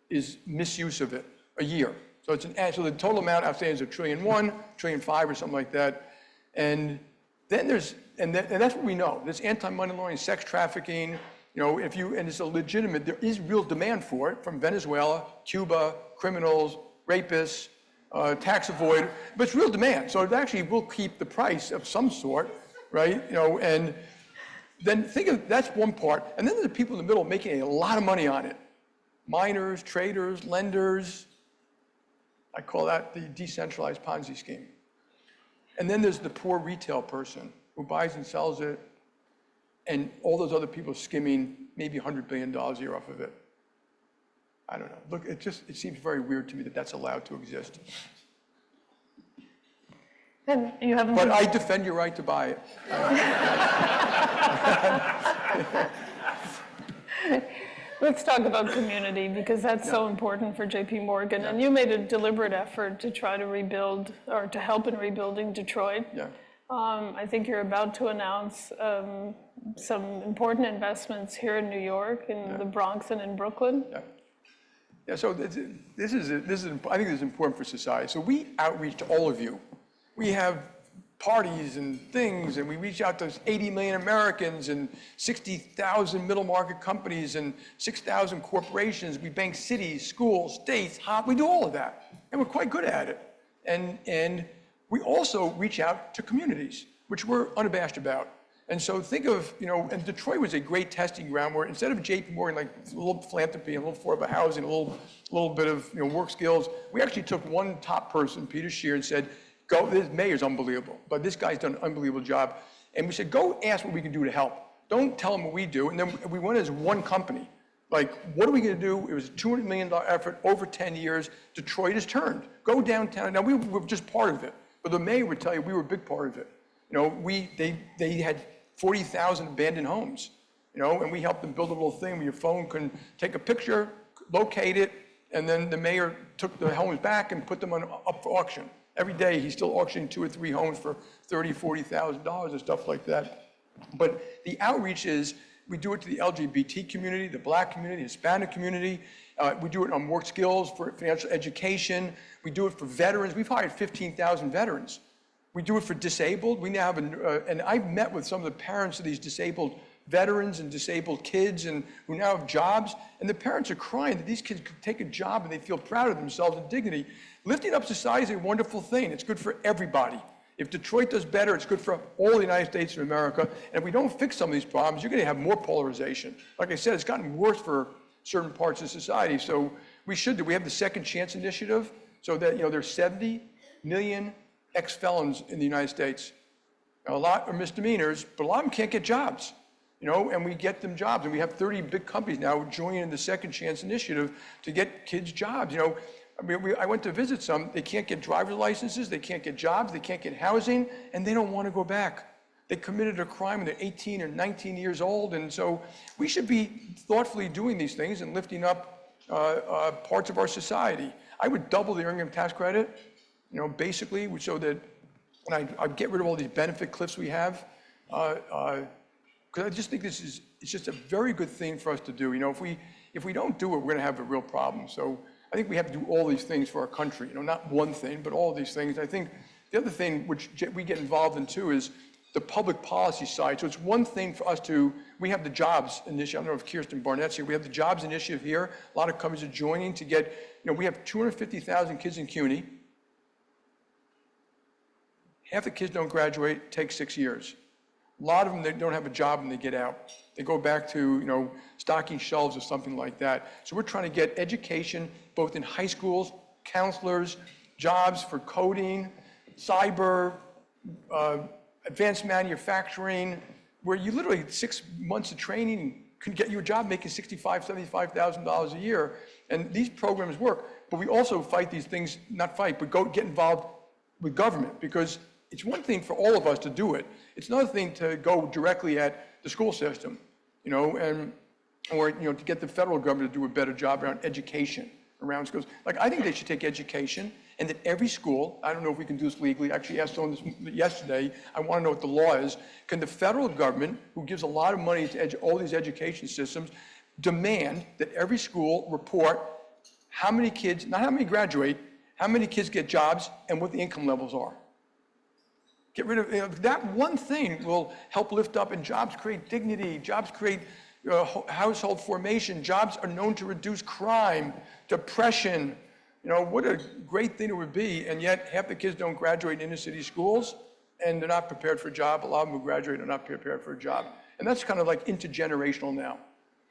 is misuse of it a year. So so the total amount outstanding is $1.1 trillion, $1.5 trillion or something like that. And then and that's what we know. There's anti-money laundering, sex trafficking, and it's a legitimate, there is real demand for it from Venezuela, Cuba, criminals, rapists, tax avoid, but it's real demand. So it actually will keep the price of some sort, right? And then think of, that's one part. And then there's the people in the middle making a lot of money on it. Miners, traders, lenders. I call that the decentralized Ponzi scheme. And then there's the poor retail person who buys and sells it, and all those other people skimming maybe $100 billion a year off of it. I don't know. Look, it seems very weird to me that that's allowed to exist. And you haven't. But I defend your right to buy it. Let's talk about community, because that's so important for JPMorgan. And you made a deliberate effort to try to rebuild, or to help in rebuilding Detroit. Yeah. I think you're about to announce some important investments here in New York, in the Bronx and in Brooklyn. Yeah. Yeah, so I think this is important for society. So we outreach to all of you. We have parties and things, and we reach out to 80 million Americans and 60,000 middle market companies and 6,000 corporations. We bank cities, schools, states, we do all of that, and we're quite good at it. And we also reach out to communities, which we're unabashed about. And so think of, and Detroit was a great testing ground where instead of JPMorgan, like a little philanthropy, a little affordable housing, a little bit of work skills, we actually took one top person, Peter Scheer, and said, go, this mayor's unbelievable, but this guy's done an unbelievable job. And we said, go ask what we can do to help. Don't tell them what we do. And then we went as one company. Like, what are we going to do? It was a $200 million effort over 10 years. Detroit has turned. Go downtown. Now, we were just part of it. But the mayor would tell you we were a big part of it. They had 40,000 abandoned homes, and we helped them build a little thing where your phone can take a picture, locate it, and then the mayor took the homes back and put them up for auction. Every day, he's still auctioning 2 or 3 homes for $30,000, $40,000 and stuff like that. But the outreach is, we do it to the LGBT community, the Black community, the Hispanic community. We do it on work skills, for financial education. We do it for veterans. We've hired 15,000 veterans. We do it for disabled. We now have, and I've met with some of the parents of these disabled veterans and disabled kids and who now have jobs, and the parents are crying that these kids could take a job and they feel proud of themselves and dignity. Lifting up society is a wonderful thing. It's good for everybody. If Detroit does better, it's good for all the United States of America. And if we don't fix some of these problems, you're going to have more polarization. Like I said, it's gotten worse for certain parts of society. So we should do. We have the Second Chance Initiative, so that there's 70 million ex-felons in the United States. Now, a lot are misdemeanors, but a lot of them can't get jobs. And we get them jobs. And we have 30 big companies now joining the Second Chance Initiative to get kids jobs. I went to visit some. They can't get driver's licenses. They can't get jobs. They can't get housing. And they don't want to go back. They committed a crime when they're 18 or 19 years old. And so we should be thoughtfully doing these things and lifting up parts of our society. I would double the earned income tax credit, basically, so that, and I'd get rid of all these benefit cliffs we have. Because I just think it's just a very good thing for us to do. If we don't do it, we're going to have a real problem. So I think we have to do all these things for our country. Not one thing, but all these things. I think the other thing which we get involved in too is the public policy side. So it's one thing for us we have the jobs initiative. I don't know if Kirsten Barnett's here. We have the jobs initiative here. A lot of companies are joining to get, we have 250,000 kids in CUNY. Half the kids don't graduate, it takes 6 years. A lot of them, they don't have a job when they get out. They go back to, stocking shelves or something like that. So we're trying to get education, both in high schools, counselors, jobs for coding, cyber, advanced manufacturing, where you literally 6 months of training can get you a job making $65,000, $75,000 a year. And these programs work. But we also fight these things, not fight, but get involved with government, because it's one thing for all of us to do it. It's another thing to go directly at the school system, or to get the federal government to do a better job around education, around schools. Like, I think they should take education and that every school, I don't know if we can do this legally, I actually asked someone this yesterday, I want to know what the law is, can the federal government, who gives a lot of money to all these education systems, demand that every school report how many kids, not how many graduate, how many kids get jobs and what the income levels are? Get rid of, that one thing will help lift up, and jobs create dignity, jobs create household formation, jobs are known to reduce crime, depression. What a great thing it would be, and yet half the kids don't graduate in inner city schools, and they're not prepared for a job. A lot of them who graduate are not prepared for a job. And that's kind of like intergenerational now.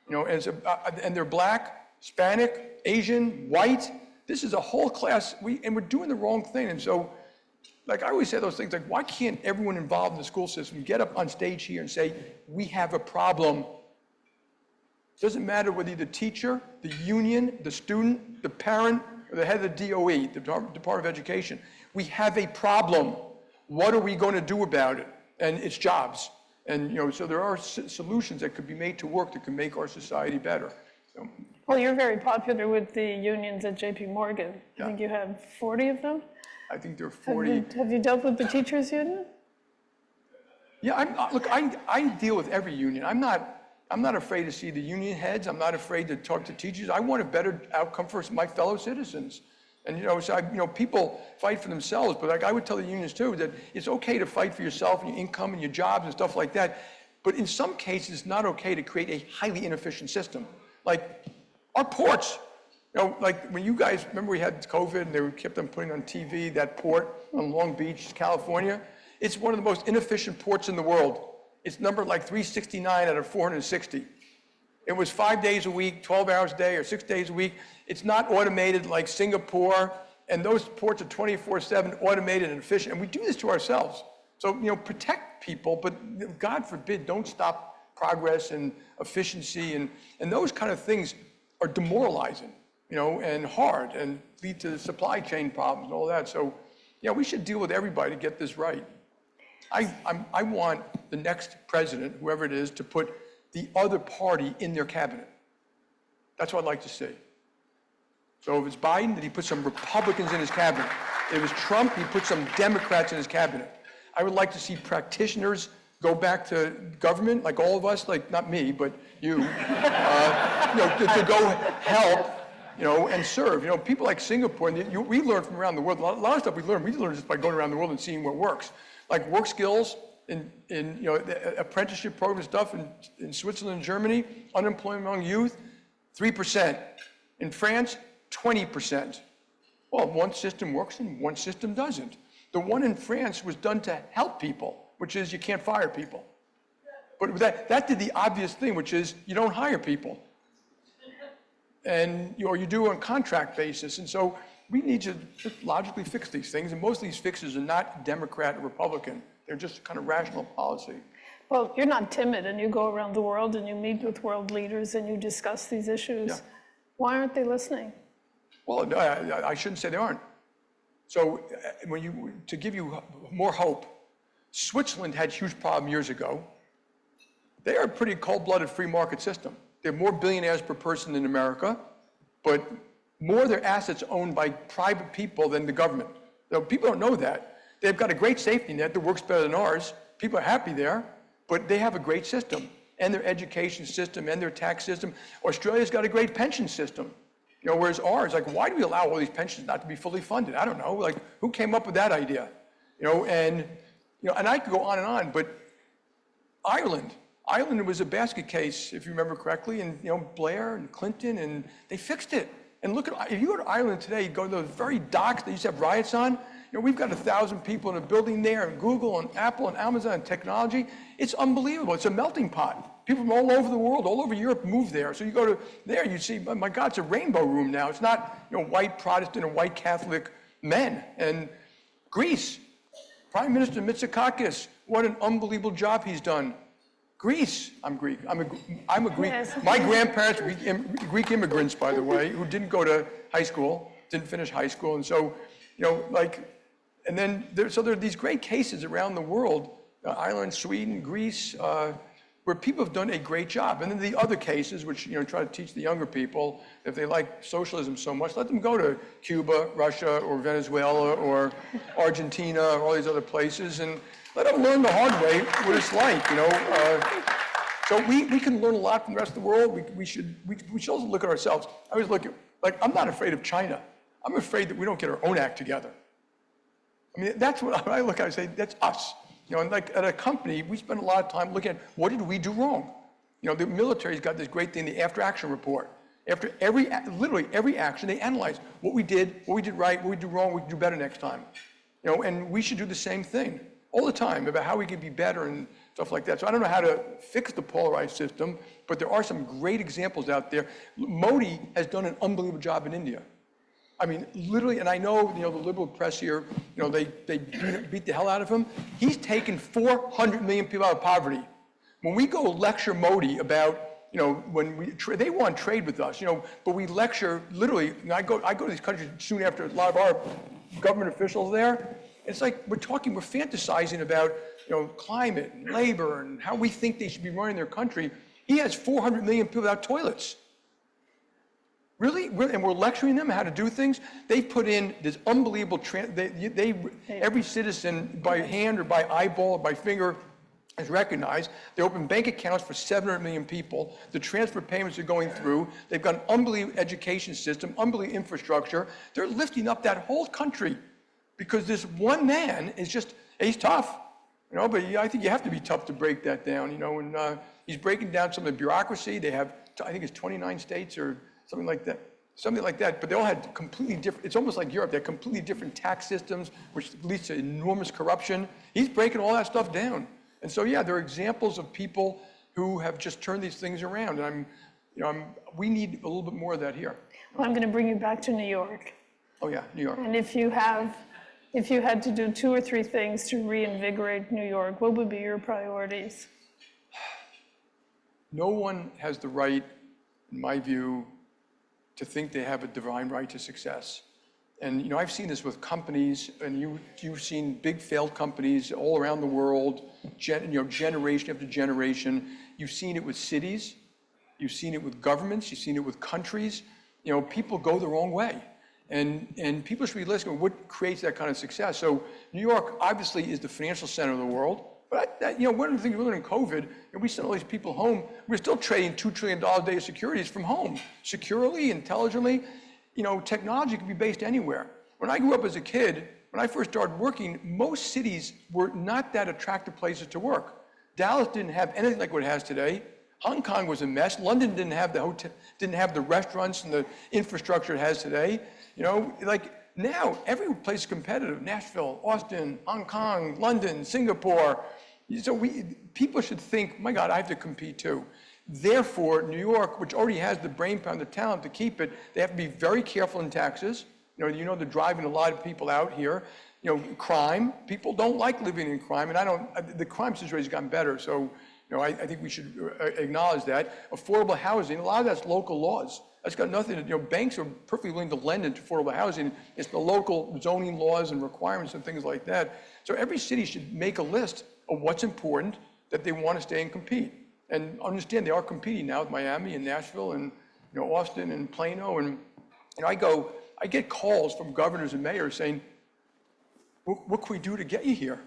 And they're Black, Hispanic, Asian, white. This is a whole class, and we're doing the wrong thing. And so, like I always say those things, like, why can't everyone involved in the school system get up on stage here and say, we have a problem? Doesn't matter whether you're the teacher, the union, the student, the parent, or the head of the DOE, the Department of Education. We have a problem. What are we going to do about it? And it's jobs. And so there are solutions that could be made to work that can make our society better. So, well, you're very popular with the unions at JPMorgan. Yeah. I think you have 40 of them. I think there are 40. Have you dealt with the teachers union? Yeah, look, I deal with every union. I'm not afraid to see the union heads. I'm not afraid to talk to teachers. I want a better outcome for my fellow citizens. And so people fight for themselves, but like I would tell the unions too, that it's okay to fight for yourself and your income and your jobs and stuff like that. But in some cases, it's not okay to create a highly inefficient system. Like our ports, like when you guys, remember we had COVID and they kept on putting on TV, that port on Long Beach, California. It's one of the most inefficient ports in the world. It's numbered like 369 out of 460. It was 5 days a week, 12 hours a day, or 6 days a week. It's not automated like Singapore, and those ports are 24/7 automated and efficient, and we do this to ourselves. So, protect people, but God forbid, don't stop progress and efficiency, and those kind of things are demoralizing, and hard, and lead to supply chain problems and all that. So, yeah, we should deal with everybody to get this right. I want the next president, whoever it is, to put the other party in their cabinet. That's what I'd like to see. So if it's Biden, that he put some Republicans in his cabinet. If it was Trump, he put some Democrats in his cabinet. I would like to see practitioners go back to government, like all of us, like not me, but you, to go help, and serve. People like Singapore, and we learn from around the world. A lot of stuff we learn just by going around the world and seeing what works. Like work skills in the apprenticeship program stuff in Switzerland and Germany, unemployment among youth, 3%. In France, 20%. Well, one system works and one system doesn't. The one in France was done to help people, which is you can't fire people. But that did the obvious thing, which is you don't hire people. And or you do on contract basis. And so we need to just logically fix these things, and most of these fixes are not Democrat or Republican. They're just kind of rational policy. Well, you're not timid, and you go around the world and you meet with world leaders and you discuss these issues. Yeah. Why aren't they listening? Well, I shouldn't say they aren't. So to give you more hope, Switzerland had a huge problem years ago. They are a pretty cold-blooded free market system. They have more billionaires per person than America, but more of their assets owned by private people than the government. People don't know that. They've got a great safety net that works better than ours. People are happy there, but they have a great system, and their education system, and their tax system. Australia's got a great pension system, whereas ours, like, why do we allow all these pensions not to be fully funded? I don't know, like, who came up with that idea? And I could go on, but Ireland was a basket case, if you remember correctly, and Blair and Clinton, and they fixed it. And look at, if you go to Ireland today, you go to those very docks that used to have riots on, we've got 1,000 people in a building there, and Google and Apple and Amazon and technology. It's unbelievable. It's a melting pot. People from all over the world, all over Europe move there. So you go to there, you see, oh my God, it's a rainbow room now. It's not white Protestant or white Catholic men. And Greece, Prime Minister Mitsotakis, what an unbelievable job he's done. Greece, I'm Greek. I'm a Greek. Yes. My grandparents were Greek immigrants, by the way, who didn't go to high school, didn't finish high school, and so, and then there are these great cases around the world, Ireland, Sweden, Greece, where people have done a great job. And then the other cases, which try to teach the younger people, if they like socialism so much, let them go to Cuba, Russia, or Venezuela, or Argentina, or all these other places, and let them learn the hard way what it's like. So we can learn a lot from the rest of the world. We should also look at ourselves. I always look at, I'm not afraid of China. I'm afraid that we don't get our own act together. I mean, that's what I look at and say, that's us. And like at a company, we spend a lot of time looking at what did we do wrong? The military's got this great thing, the after action report. After literally every action, they analyze what we did right, what we do wrong, what we can do better next time. And we should do the same thing all the time about how we can be better and stuff like that. So I don't know how to fix the polarized system, but there are some great examples out there. Modi has done an unbelievable job in India. I mean, literally, and I know, the liberal press here, they beat the hell out of him. He's taken 400 million people out of poverty. When we go lecture Modi about, when they want trade with us, but we lecture literally, and I go to these countries soon after a lot of our government officials there. It's like we're fantasizing about, climate and labor and how we think they should be running their country. He has 400 million people without toilets. Really? And we're lecturing them how to do things? They've put in this unbelievable, every citizen by hand or by eyeball or by finger is recognized. They open bank accounts for 700 million people. The transfer payments are going through. They've got an unbelievable education system, unbelievable infrastructure. They're lifting up that whole country because this one man is he's tough. But I think you have to be tough to break that down, and he's breaking down some of the bureaucracy. They have, I think it's 29 states or something like that, but they all had completely different, it's almost like Europe, they have completely different tax systems, which leads to enormous corruption. He's breaking all that stuff down. And so, yeah, there are examples of people who have just turned these things around, and we need a little bit more of that here. Well, I'm going to bring you back to New York. Oh yeah, New York. And if you had to do 2 or 3 things to reinvigorate New York, what would be your priorities? No one has the right, in my view, to think they have a divine right to success. And I've seen this with companies, and you've seen big failed companies all around the world, generation after generation. You've seen it with cities, you've seen it with governments, you've seen it with countries. People go the wrong way. And people should be listening to what creates that kind of success. So New York obviously is the financial center of the world. But one of the things we learned in COVID, we sent all these people home. We're still trading $2 trillion a day of securities from home, securely, intelligently. Technology can be based anywhere. When I grew up as a kid, when I first started working, most cities were not that attractive places to work. Dallas didn't have anything like what it has today. Hong Kong was a mess. London didn't have the restaurants and the infrastructure it has today. Now, every place is competitive. Nashville, Austin, Hong Kong, London, Singapore. So people should think, my God, I have to compete too. Therefore, New York, which already has the brain power and the talent to keep it, they have to be very careful in taxes. They're driving a lot of people out here. Crime, people don't like living in crime, and the crime situation has gotten better, so I think we should acknowledge that. Affordable housing, a lot of that's local laws. That's got nothing to, banks are perfectly willing to lend into affordable housing. It's the local zoning laws and requirements and things like that. So every city should make a list of what's important that they want to stay and compete. And understand they are competing now with Miami and Nashville and Austin and Plano. And I get calls from governors and mayors saying, what can we do to get you here?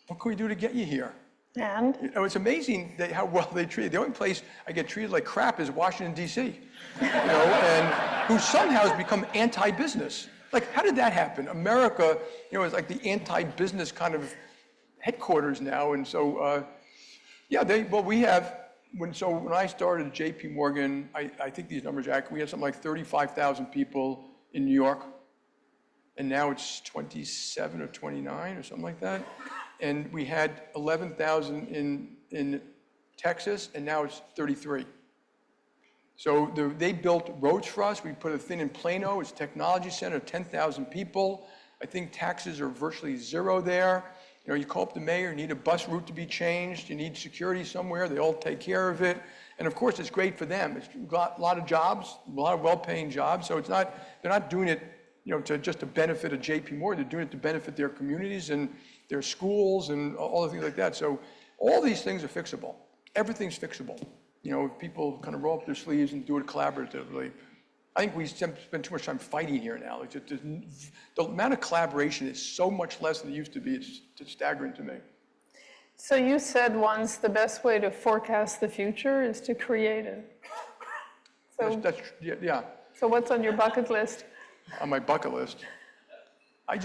What can we do to get you here? And? It's amazing how well they treat. The only place I get treated like crap is Washington, D.C., and who somehow has become anti-business. Like, how did that happen? America, is like the anti-business kind of headquarters now. And so, when I started at JPMorgan, I think these numbers are accurate. We had something like 35,000 people in New York, and now it's 27 or 29 or something like that. And we had 11,000 in Texas, and now it's 33. So they built roads for us. We put a thing in Plano. It's a technology center, 10,000 people. I think taxes are virtually zero there. You call up the mayor, you need a bus route to be changed, you need security somewhere, they all take care of it. And of course, it's great for them. It's got a lot of jobs, a lot of well-paying jobs. So they're not doing it, to benefit a JPMorgan. They're doing it to benefit their communities and their schools and all the things like that. So All these things are fixable. Everything's fixable. You know, if people kind of roll up their sleeves and do it collaboratively. I think we spend too much time fighting here now. It's just, the amount of collaboration is so much less than it used to be. It's just staggering to me. So you said once the best way to forecast the future is to create it. So, Yeah. So what's on your bucket list? On my bucket list, you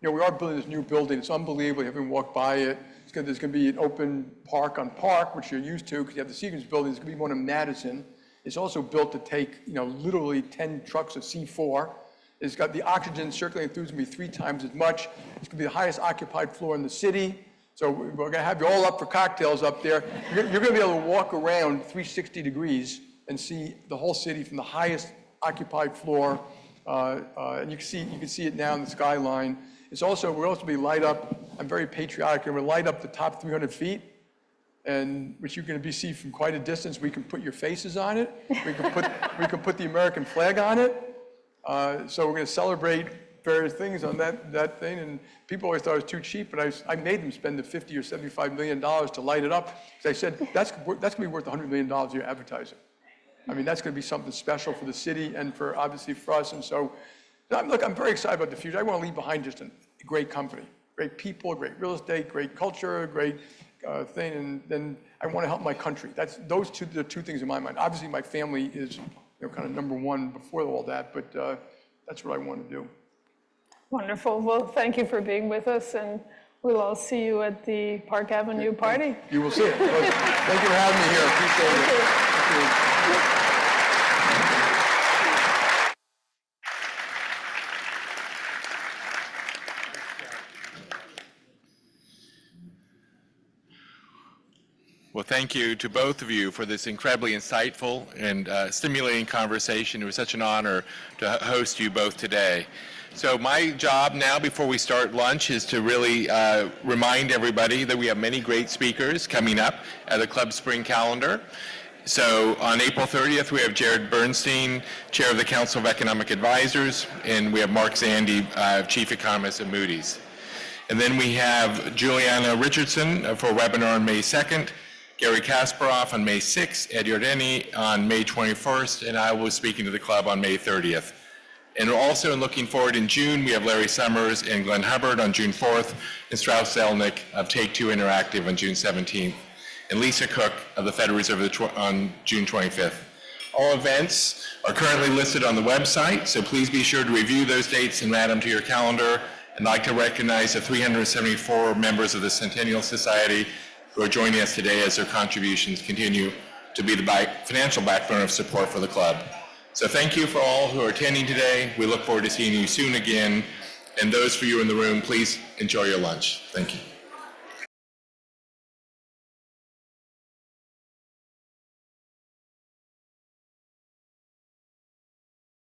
know, we are building this new building. It's unbelievable. You haven't walked by it. There's going to be an open park on Park, which you're used to because you have the Seagram's building. There's going to be one in Madison. It's also built to take, you know, literally 10 trucks of C4. It's got the oxygen circulating through. It's going to be 3 times as much. It's going to be the highest occupied floor in the city. So we're going to have you all up for cocktails up there. You're going to be able to walk around 360 degrees and see the whole city from the highest occupied floor. And you can see it now in the skyline. We're also be light up. I'm very patriotic. We're going to light up the top 300 feet, and which you're going to see from quite a distance. We can put your faces on it. We can put the American flag on it. So we're going to celebrate various things on that thing. And people always thought it was too cheap, but I made them spend the $50 or $75 million to light it up. So I said that's going to be worth $100 million a year advertising. I mean, that's going to be something special for the city and obviously for us. And so, look, I'm very excited about the future. I want to leave behind just a great company, great people, great real estate, great culture, great thing, and then I want to help my country. Those are two things in my mind. Obviously, my family is, you know, kind of number one before all that, but that's what I want to do. Wonderful. Well, thank you for being with us, and we'll all see you at the Park Avenue party. You will see it. Thank you for having me here. Appreciate it. Thank you. Well, thank you to both of you for this incredibly insightful and stimulating conversation. It was such an honor to host you both today. So my job now, before we start lunch, is to really remind everybody that we have many great speakers coming up at the Club Spring calendar. So on April 30th, we have Jared Bernstein, Chair of the Council of Economic Advisors, and we have Mark Zandi, Chief Economist at Moody's. And then we have Juliana Richardson for a webinar on May 2nd, Gary Kasparov on May 6th, Ed Yardeni on May 21st, and I will be speaking to the club on May 30th. And also looking forward in June, we have Larry Summers and Glenn Hubbard on June 4th, and Strauss Zelnick of Take-Two Interactive on June 17th, and Lisa Cook of the Federal Reserve on June 25th. All events are currently listed on the website, so please be sure to review those dates and add them to your calendar. I'd like to recognize the 374 members of the Centennial Society who are joining us today as their contributions continue to be the financial backbone of support for the club. So thank you for all who are attending today. We look forward to seeing you soon again. And those for you in the room, please enjoy your lunch. Thank you.